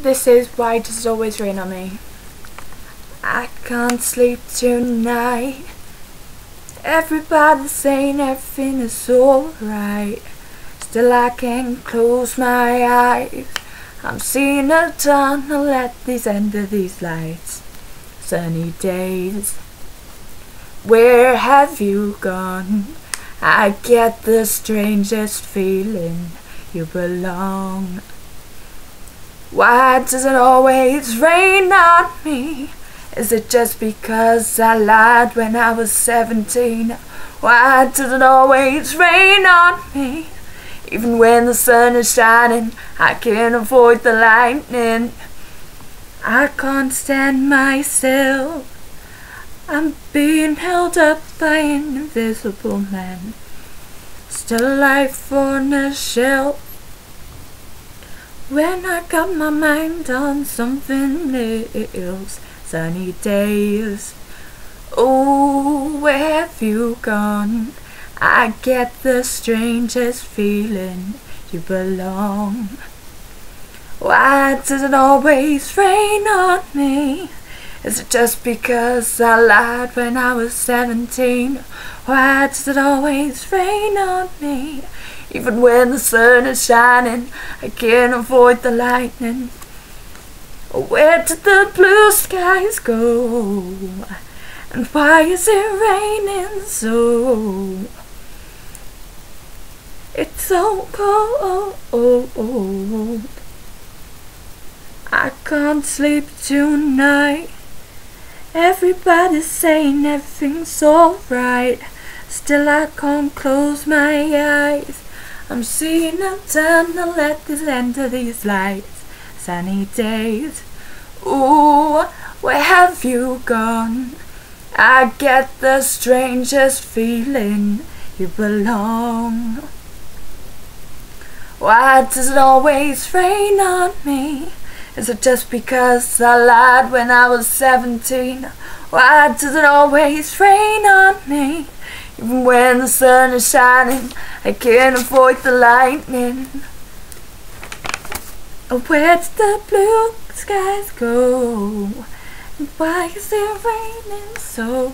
This is Why Does It Always Rain on Me. I can't sleep tonight. Everybody's saying everything is alright. Still I can't close my eyes. I'm seeing a tunnel at this end of these lights. Sunny days, where have you gone? I get the strangest feeling you belong. Why does it always rain on me? Is it just because I lied when I was 17? Why does it always rain on me? Even when the sun is shining, I can't avoid the lightning. I can't stand myself. I'm being held up by an invisible man. Still life on a shelf. When I got my mind on something else. Sunny days, oh, where have you gone? I get the strangest feeling you belong. Why does it always rain on me? Is it just because I lied when I was 17? Why does it always rain on me? Even when the sun is shining, I can't avoid the lightning. Where did the blue skies go? And why is it raining so? It's so cold. I can't sleep tonight. Everybody's saying everything's alright. Still I can't close my eyes. I'm seeing a tunnel at the end of these lights. Sunny days, ooh, where have you gone? I get the strangest feeling you belong. Why does it always rain on me? Is it just because I lied when I was 17? Why does it always rain on me? Even when the sun is shining, I can't avoid the lightning. Where did the blue skies go? And why is it raining so?